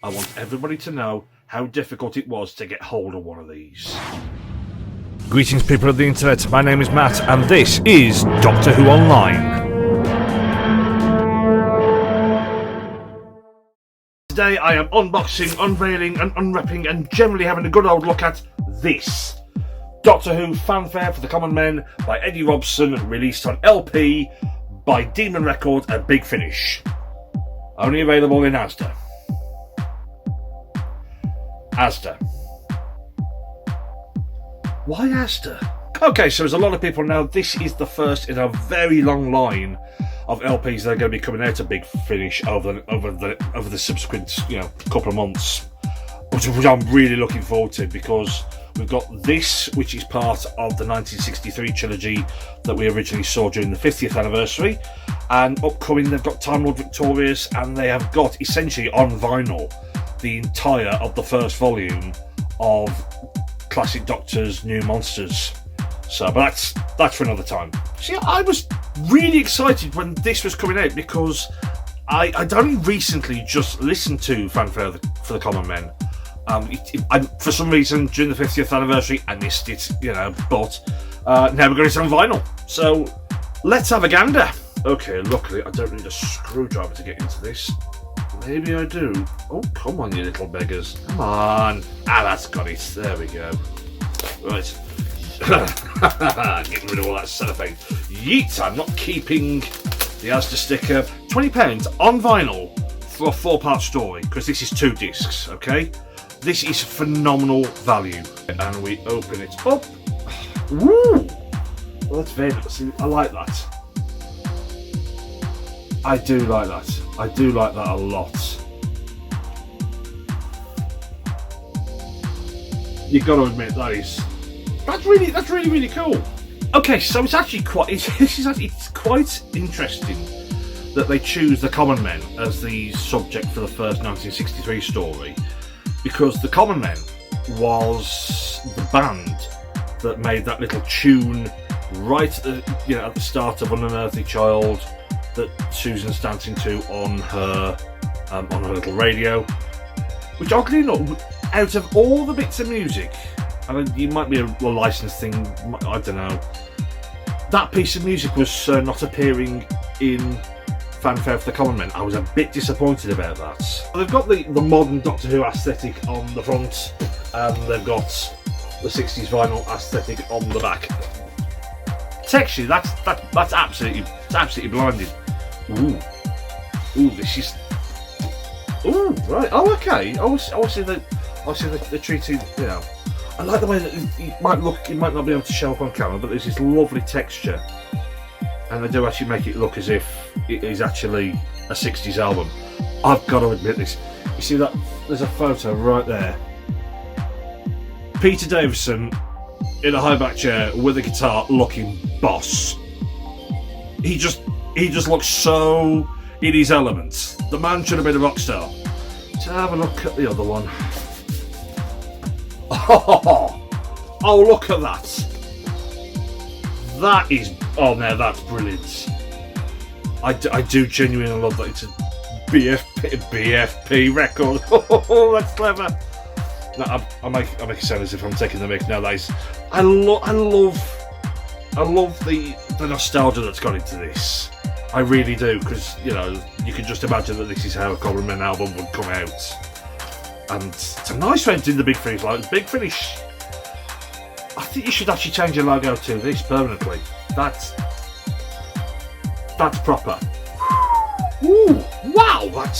I want everybody to know how difficult it was to get hold of one of these. Greetings, people of the internet. My name is Matt, and this is Doctor Who Online. Today I am unboxing, unveiling and unwrapping and generally having a good old look at this Doctor Who Fanfare for the Common Men by Eddie Robson, released on LP by Demon Records and Big Finish. Only available in Asda. Asda. Why Asda? Okay, so as a lot of people know, this is the first in a very long line of LPs that are going to be coming out of Big Finish over the subsequent couple of months, which I'm really looking forward to, because we've got this, which is part of the 1963 trilogy that we originally saw during the 50th anniversary, and upcoming they've got Time Lord Victorious, and they have got essentially on vinyl the entire of the first volume of Classic Doctor's New Monsters. So, but that's for another time. See, I was really excited when this was coming out, because I'd only recently just listened to Fanfare for the Common Men. For some reason, during the 50th anniversary, I missed it, but now we're going to on vinyl. So, let's have a gander. Okay, luckily, I don't need a screwdriver to get into this. Maybe I do. Oh, come on, you little beggars. Come on. That's got it. There we go. Right. Getting rid of all that cellophane. Yeet, I'm not keeping the Asda sticker. £20 on vinyl for a 4-part story, because this is 2 discs, okay? This is phenomenal value. And we open it up. Woo! Well, that's very nice. I like that. I do like that. I do like that a lot. You've got to admit that's really cool. Okay, so it's actually it's quite interesting that they choose the Common Men as the subject for the first 1963 story, because the Common Men was the band that made that little tune right at the start of An Unearthly Child that Susan's dancing to on her little radio, which oddly enough, out of all the bits of music, and it might be a licensed thing, I don't know, that piece of music was not appearing in Fanfare for the Common Men. I was a bit disappointed about that. They've got the modern Doctor Who aesthetic on the front, and they've got the 60s vinyl aesthetic on the back. Texture, that's absolutely blinding. Ooh, this is. Ooh, right. Oh, okay. I see the treating. I like the way that it might not be able to show up on camera, but there's this lovely texture, and they do actually make it look as if it is actually a 60s album. I've got to admit this. You see that? There's a photo right there. Peter Davison in a high back chair with a guitar, looking boss. He just looks so in his element. The man should have been a rock star. To have a look at the other one. Oh, look at that. That is. Oh, now that's brilliant. I do genuinely love that. It's a BFP record. Oh, that's clever. No, I make it sound as if I'm taking the mic. No, that is. I love the nostalgia that's gone into this. I really do, because you can just imagine that this is how a Common Men album would come out, and it's a nice way in the Big Finish. Like Big Finish, I think you should actually change your logo to this permanently. That's proper. Ooh, wow, that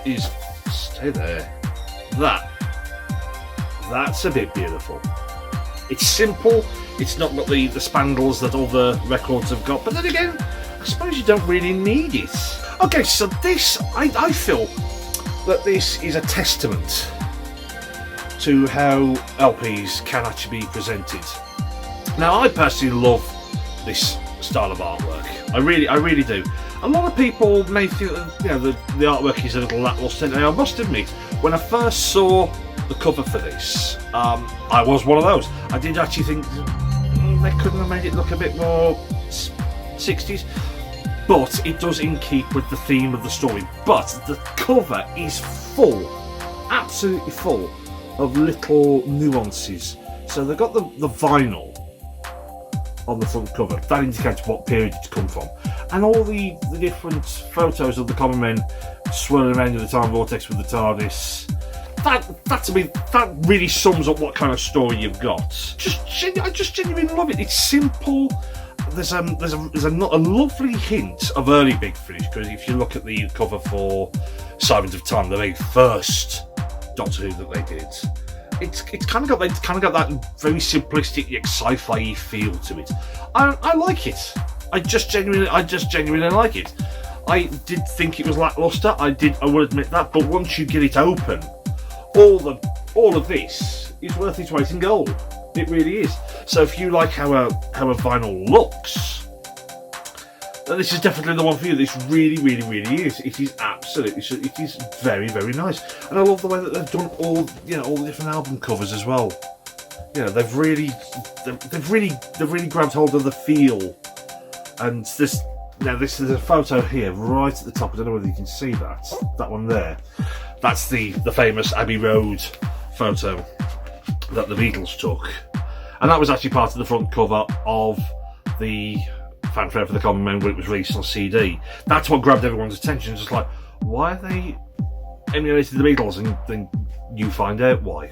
is. Stay there. That's a bit beautiful. It's simple. It's not got the spangles that other records have got, but then again, I suppose you don't really need it. Okay, so this, I feel that this is a testament to how LPs can actually be presented. Now, I personally love this style of artwork. I really do. A lot of people may think that the artwork is a little lacklustre, and I must admit, when I first saw the cover for this, I was one of those. I did actually think they couldn't have made it look a bit more 60s. but it does in keep with the theme of the story. But the cover is full, absolutely full of little nuances. So they've got the vinyl on the front cover. That indicates what period it's come from. And all the different photos of the common men swirling around in the time vortex with the TARDIS. That to me, that really sums up what kind of story you've got. I just genuinely love it. It's simple. There's a lovely hint of early Big Finish, because if you look at the cover for Sirens of Time, the very first Doctor Who that they did, it's kind of got that very simplistic yet sci-fi feel to it. I like it. I just genuinely like it. I did think it was lackluster. I will admit that. But once you get it open, all of this is worth its weight in gold. It really is. So if you like how a vinyl looks, then this is definitely the one for you. This really is. It is absolutely. It is very, very nice. And I love the way that they've done all the different album covers as well. They've really grabbed hold of the feel. And this is a photo here, right at the top. I don't know whether you can see that one there. That's the famous Abbey Road photo that the Beatles took, and that was actually part of the front cover of the Fanfare for the Common Men when it was released on CD. That's what grabbed everyone's attention. Just like, why are they emulating the Beatles? And then you find out why.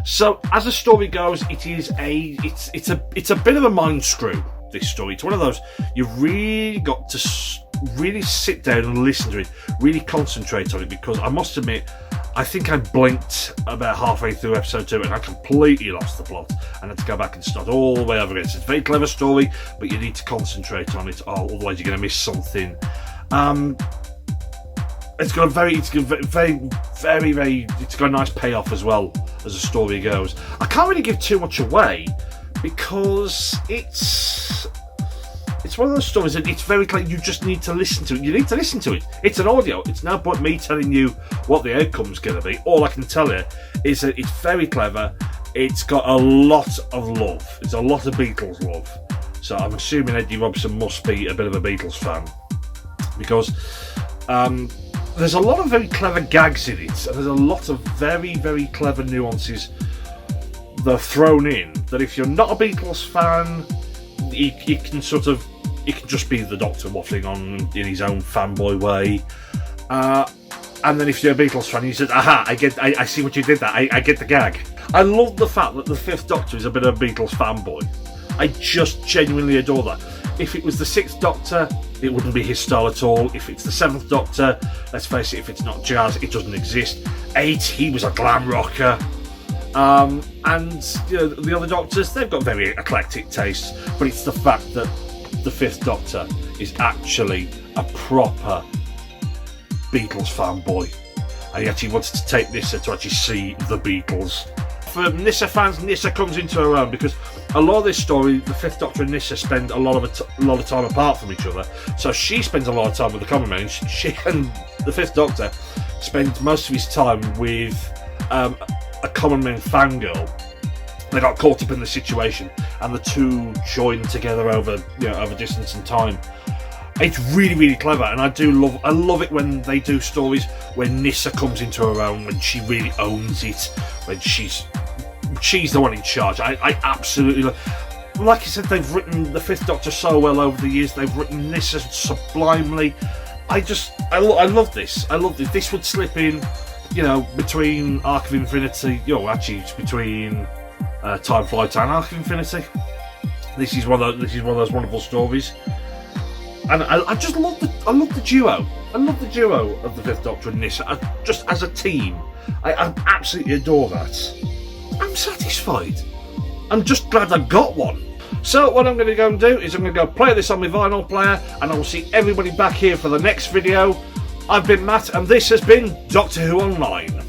So as the story goes, it's a bit of a mind screw. This story, it's one of those you've really got to really sit down and listen to it, really concentrate on it, because I must admit, I think I blinked about halfway through episode 2 and I completely lost the plot and had to go back and start all the way over again. It's a very clever story, but you need to concentrate on it, otherwise you're going to miss something. It's got a nice payoff as well as the story goes. I can't really give too much away, because it's one of those stories that it's very clear. You just need to listen to it. You need to listen to it. It's an audio. It's no point me telling you what the outcome's going to be. All I can tell you is that it's very clever. It's got a lot of love. It's a lot of Beatles love. So I'm assuming Eddie Robson must be a bit of a Beatles fan, because there's a lot of very clever gags in it, and there's a lot of very, very clever nuances they're thrown in, that if you're not a Beatles fan, you can just be the Doctor waffling on in his own fanboy way, and then if you're a Beatles fan, you said, aha, I see what you did there, I get the gag. I love the fact that the 5th Doctor is a bit of a Beatles fanboy. I just genuinely adore that. If it was the 6th Doctor, it wouldn't be his style at all. If it's the 7th Doctor, let's face it, if it's not jazz, it doesn't exist. 8, he was a glam rocker. And the other Doctors, they've got very eclectic tastes, but it's the fact that the 5th Doctor is actually a proper Beatles fanboy, and he actually wanted to take Nyssa to actually see the Beatles. For Nyssa fans, Nyssa comes into her own, because a lot of this story, the 5th Doctor and Nyssa spend a lot of time apart from each other. So she spends a lot of time with the common men. She and the 5th Doctor spends most of his time with a common man fangirl. They got caught up in the situation, and the two joined together over distance and time. It's really, really clever, and I love it when they do stories when Nyssa comes into her own, when she really owns it, when she's the one in charge. I absolutely love. Like I said, they've written the 5th Doctor so well over the years. They've written Nyssa sublimely. I love this. I love this. This would slip in, between Arc of Infinity. Actually, it's between Time Flight and Arc of Infinity. This is one of those wonderful stories. And I just love the duo. I love the duo of the 5th Doctor and Nyssa, just as a team. I absolutely adore that. I'm satisfied. I'm just glad I got one. So what I'm going to go and do is I'm going to go play this on my vinyl player, and I will see everybody back here for the next video. I've been Matt, and this has been Doctor Who Online.